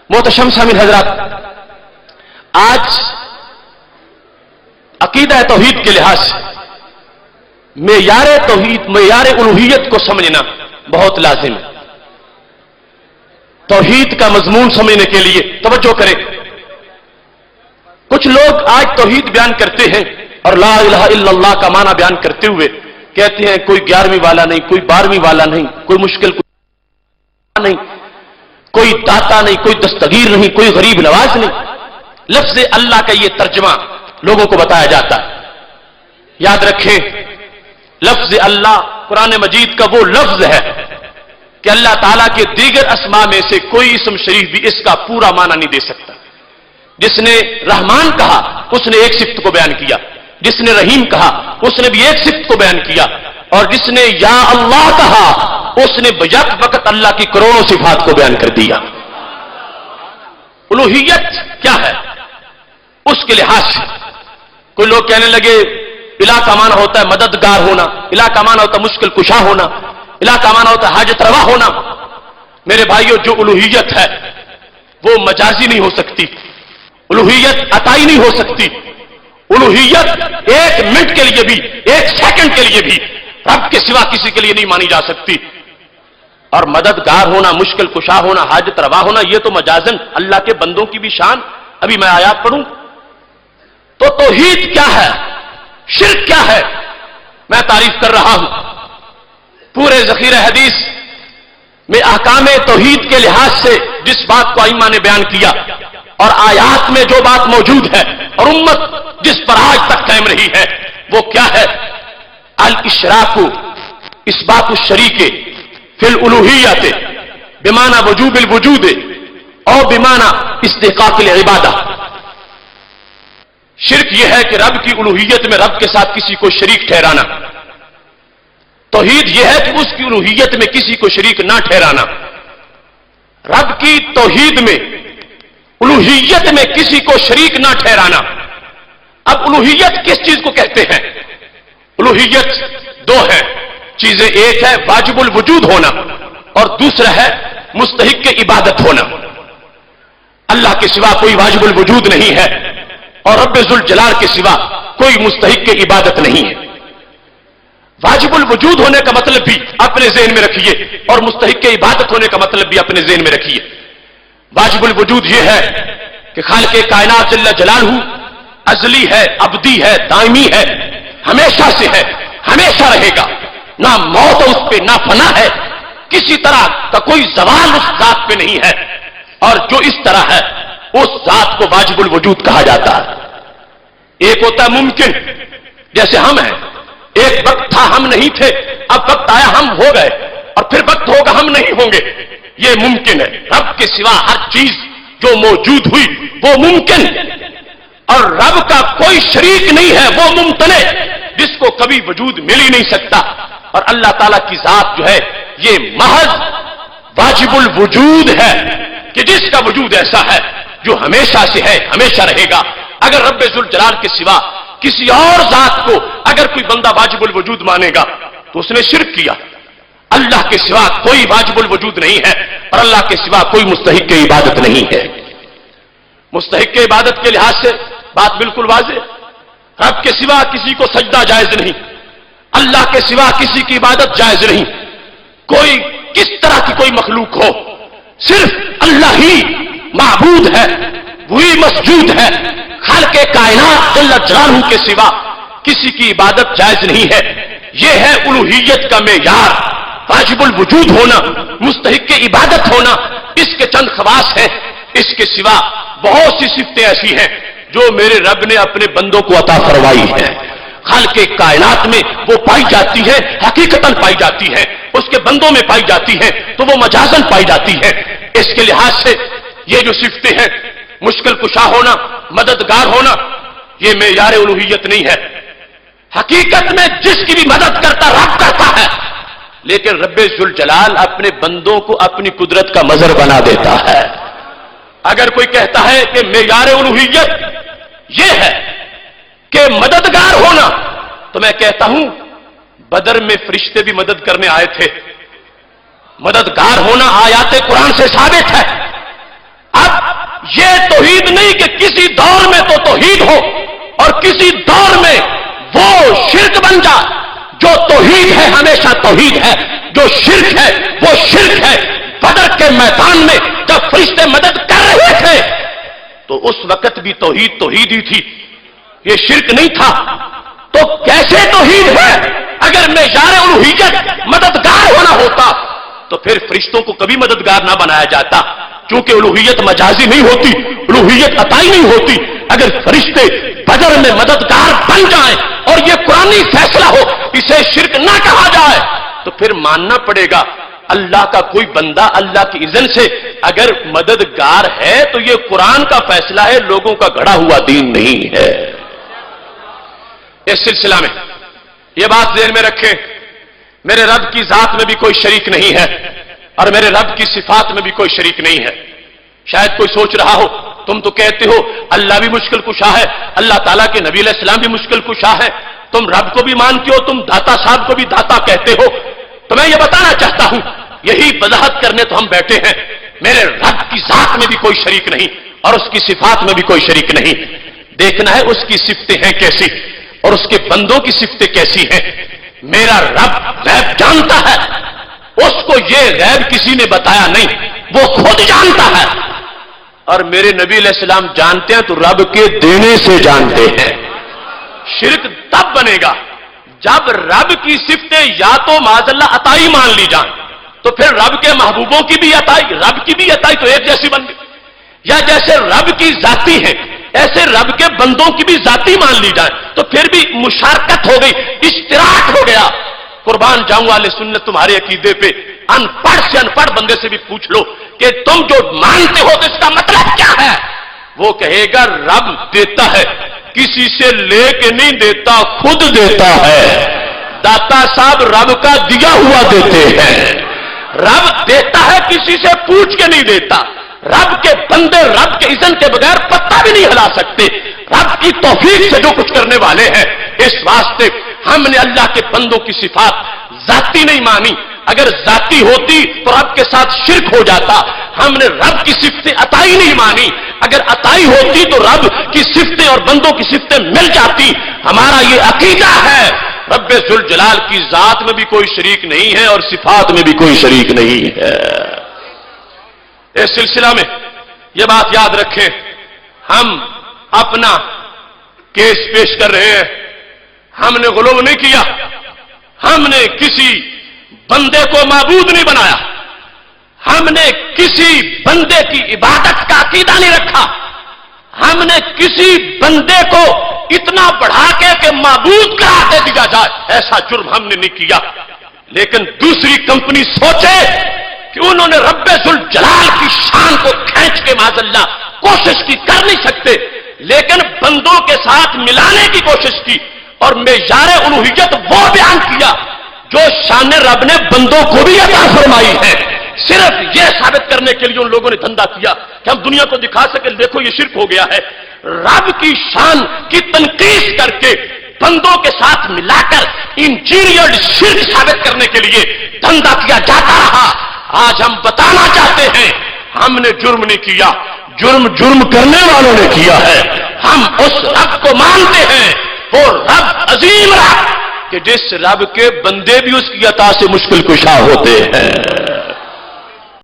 मोहतरम सामीन हजरात, आज अकीदा तौहीद के लिहाज से मेयार तौहीद, मेयार उलूहियत को समझना बहुत लाजिम है। तौहीद का मजमून समझने के लिए तवज्जो करें। कुछ लोग आज तौहीद बयान करते हैं और ला इलाहा इल्लल्लाह का माना बयान करते हुए कहते हैं कोई 11वीं वाला नहीं, कोई 12वीं वाला नहीं, कोई मुश्किल नहीं, कोई दाता नहीं, कोई दस्तगीर नहीं, कोई गरीब नवाज नहीं। लफ्ज अल्लाह का यह तर्जमा लोगों को बताया जाता है। याद रखें, लफ्ज अल्लाह कुरान मजीद का वो लफ्ज है कि अल्लाह ताला के दीगर अस्मा में से कोई इस्म शरीफ भी इसका पूरा माना नहीं दे सकता। जिसने रहमान कहा उसने एक सिफ्त को बयान किया, जिसने रहीम कहा उसने भी एक सिफ्त को बयान किया, और जिसने या अल्लाह कहा उसने बजक वक्त अल्लाह की करोड़ों सिफात को बयान कर दिया। उलूहियत क्या है उसके लिहाज से कोई लोग कहने लगे इलाह का माना होता है मददगार होना, इलाह का माना होता है मुश्किल कुशा होना, इलाह का माना होता है हाजत रवा होना। मेरे भाइयों, जो उलूहियत है वो मजाजी नहीं हो सकती, उलूहियत अताई नहीं हो सकती। उलूहियत एक मिनट के लिए भी, एक सेकंड के लिए भी रब के सिवा किसी के लिए नहीं मानी जा सकती। और मददगार होना, मुश्किल कुशा होना, हाजत रवा होना, यह तो मजाजन अल्लाह के बंदों की भी शान। अभी मैं आयात पढ़ूं तो तौहीद क्या है, शिर्क क्या है, मैं तारीफ कर रहा हूं। पूरे ज़ख़ीरे हदीस में अहकामे तौहीद के लिहाज से जिस बात को आइम्मा ने बयान किया और आयात में जो बात मौजूद है और उम्मत जिस पर आज तक कायम रही है वो क्या है? अल इशराकु इस्बातु शरीके फिल उलूहियत बिमाना वजूबिल वजूद और बिमाना इस्तिकाकिल इबादा। शिर्क यह है कि रब की उलूहियत में रब के साथ किसी को शरीक ठहराना। तौहीद यह है कि उसकी उलूहियत में किसी को शरीक ना ठहराना। रब की तौहीद में उलूहियत में किसी को शरीक ना ठहराना। अब उलूहियत किस चीज को कहते हैं? उलूहियत दो है चीजें, एक है वाजिबुल वजूद होना और दूसरा है मुस्तहिक के इबादत होना। अल्लाह के सिवा कोई वाजिबुल वजूद नहीं है और रब्बे जुल जलाल के सिवा कोई मुस्तहिक के इबादत नहीं है। वाजिबुल वजूद होने का मतलब भी अपने ज़हन में रखिए और मुस्तहिक के इबादत होने का मतलब भी अपने ज़हन में रखिए। वाजिबुल वजूद यह है कि खालिक़े कायनात जल्ल जलालहू अज़ली है, अबदी है, दायमी है, हमेशा से है, हमेशा रहेगा। ना मौत उस पे, ना फना है, किसी तरह का कोई ज़वाल उस जात पे नहीं है। और जो इस तरह है उस जात को वाजिबुल वजूद कहा जाता है। एक होता है मुमकिन, जैसे हम हैं। एक वक्त था हम नहीं थे, अब वक्त आया हम हो गए, और फिर वक्त होगा हम नहीं होंगे। ये मुमकिन है। रब के सिवा हर चीज जो मौजूद हुई वो मुमकिन, और रब का कोई शरीक नहीं है, वो मुमतने जिसको कभी वजूद मिल ही नहीं सकता। और अल्लाह ताला की जात जो है ये महज वाजिबुल वजूद है कि जिसका वजूद ऐसा है जो हमेशा से है, हमेशा रहेगा। अगर रब्बे जुल जलाल के सिवा किसी और जात को अगर कोई बंदा वाजिबुल वजूद मानेगा तो उसने शिर्क किया। अल्लाह के सिवा कोई वाजिबुल वजूद नहीं है और अल्लाह के सिवा कोई मुस्तहिक की इबादत नहीं है। मुस्तहिक की इबादत के लिहाज से बात बिल्कुल वाज़ेह। रब के सिवा किसी को सजदा जायज नहीं, अल्लाह के सिवा किसी की इबादत जायज नहीं। कोई किस तरह की कोई मखलूक हो, सिर्फ अल्लाह ही माबूद है, वही मसजूद है। खालिक़े कायनात जल्ल जलालहू के सिवा किसी की इबादत जायज नहीं है। यह है उलूहियत का मेयार, वाजिबुल वजूद होना, मुस्तहिक की इबादत होना। इसके चंद खवास हैं, इसके सिवा बहुत सी सिफ्तें ऐसी हैं जो मेरे रब ने अपने बंदों को अता फरमाई है। खालिक़े कायनात में वो पाई जाती है, हकीकतन पाई जाती है, उसके बंदों में पाई जाती है तो वो मजाजन पाई जाती है। इसके लिहाज से ये जो सिफ्तें हैं, मुश्किल कुशा होना, मददगार होना, ये मेयार उलूहियत नहीं है। हकीकत में जिसकी भी मदद करता रब करता है, लेकिन रब्बे जुल जलाल अपने बंदों को अपनी कुदरत का मजहर बना देता है। अगर कोई कहता है कि मेयार उलूहियत ये है कि मददगार होना, तो मैं कहता हूं बदर में फरिश्ते भी मदद करने आए थे। मददगार होना आयात कुरान से साबित है। अब توحید نہیں کہ کسی دور میں تو توحید ہو اور کسی دور میں وہ شرک بن جائے. جو توحید ہے ہمیشہ توحید ہے، جو شرک ہے وہ شرک ہے. بدر کے میدان میں جب فرشتے مدد کر رہے تھے تو اس وقت بھی توحید ہی تھی، یہ شرک نہیں تھا. تو کیسے توحید ہے؟ اگر معیار الوہیت مددگار ہونا ہوتا تو پھر فرشتوں کو کبھی مددگار نہ بنایا جاتا، کیونکہ الوہیت مجازی نہیں ہوتی، الوہیت عطائی نہیں ہوتی. اگر فرشتے بدر میں مددگار بن جائیں اور یہ قرآنی فیصلہ ہو اسے شرک نہ کہا جائے تو پھر ماننا پڑے گا اللہ کا کوئی بندہ اللہ کی اذن سے اگر مددگار ہے تو یہ قرآن کا فیصلہ ہے، لوگوں کا گھڑا ہوا دین نہیں ہے. اس سلسلہ میں یہ بات ذہن میں رکھیں، میرے رب کی ذات میں بھی کوئی شریک نہیں ہے اور میرے رب کی صفات میں بھی کوئی شریک نہیں ہے. شاید کوئی سوچ رہا ہو تم تو کہتے ہو اللہ بھی مشکل کشا ہے، اللہ تعالیٰ کے نبی علیہ السلام بھی مشکل کشا ہے، تم رب کو بھی مانتے ہو، تم داتا صاحب کو بھی داتا کہتے ہو. تو میں یہ بتانا چاہتا ہوں، یہی وضاحت کرنے تو ہم بیٹھے ہیں، میرے رب کی ذات میں بھی کوئی شریک نہیں اور اس کی صفات میں بھی کوئی شریک نہیں. دیکھنا ہے اس کی صفتیں ہیں کیسی اور اس کے بندوں کی صفتیں کیسی ہیں. میرا رب غیب جانتا ہے، اس کو یہ غیب کسی نے بتایا نہیں، وہ خود جانتا ہے. اور میرے نبی علیہ السلام جانتے ہیں تو رب کے دینے سے جانتے ہیں. شرک تب بنے گا جب رب کی صفتیں یا تو معاذ اللہ عطائی مان لی جائیں تو پھر رب کے محبوبوں کی بھی عطائی، رب کی بھی عطائی تو ایک جیسی بن گئی. یا جیسے رب کی ذاتی ہے ایسے رب کے بندوں کی بھی ذاتی مان لی جائے تو پھر بھی مشارکت ہو گئی، اشتراک ہو گیا. قربان جاؤں والے سنت تمہارے عقیدے پہ ان پڑھ سے ان پڑھ بندے سے بھی پوچھ لو کہ تم جو مانتے ہو تو اس کا مطلب کیا ہے؟ وہ کہے گا رب دیتا ہے، کسی سے لے کے نہیں دیتا، خود دیتا ہے. داتا صاحب رب کا دیا ہوا دیتے ہیں. رب دیتا ہے، کسی سے پوچھ کے نہیں دیتا. رب کے بندے رب کے اذن کے بغیر پتہ بھی نہیں ہلا سکتے. رب کی توفیق سے جو کچھ کرنے والے ہیں. اس واسطے ہم نے اللہ کے بندوں کی صفات ذاتی نہیں مانی. اگر ذاتی ہوتی تو رب کے ساتھ شرک ہو جاتا. ہم نے رب کی صفتیں عطائی نہیں مانی. اگر عطائی ہوتی تو رب کی صفتیں اور بندوں کی صفتیں مل جاتی. ہمارا یہ عقیدہ ہے رب ذوالجلال کی ذات میں بھی کوئی شریک نہیں ہے اور صفات میں بھی کوئی شریک نہیں ہے. اس سلسلہ میں یہ بات یاد رکھیں، ہم اپنا کیس پیش کر رہے ہیں. ہم نے غلو نہیں کیا، ہم نے کسی بندے کو معبود نہیں بنایا، ہم نے کسی بندے کی عبادت کا عقیدہ نہیں رکھا، ہم نے کسی بندے کو اتنا بڑھا کے کہ معبود قرار دے دیا جائے ایسا جرم ہم نے نہیں کیا. لیکن دوسری کمپنی سوچے کہ انہوں نے رب ذوالجلال کی شان کو کھینچ کے معاذ اللہ کوشش کی، کر نہیں سکتے، لیکن بندوں کے ساتھ ملانے کی کوشش کی اور معیار الوہیت وہ بیان کیا جو شان رب نے بندوں کو بھی عطا فرمائی ہے. صرف یہ ثابت کرنے کے لیے ان لوگوں نے دھندا کیا کہ ہم دنیا کو دکھا سکے دیکھو یہ شرک ہو گیا ہے. رب کی شان کی تنقیص کر کے بندوں کے ساتھ ملا کر انجینئرڈ شرک ثابت کرنے کے لیے دھندا کیا جاتا رہا. آج ہم بتانا چاہتے ہیں ہم نے جرم نہیں کیا، جرم کرنے والوں نے کیا ہے. ہم اس رب کو مانتے ہیں، وہ رب عظیم رب کہ جس رب کے بندے بھی اس کی عطا سے مشکل کشا ہوتے ہیں.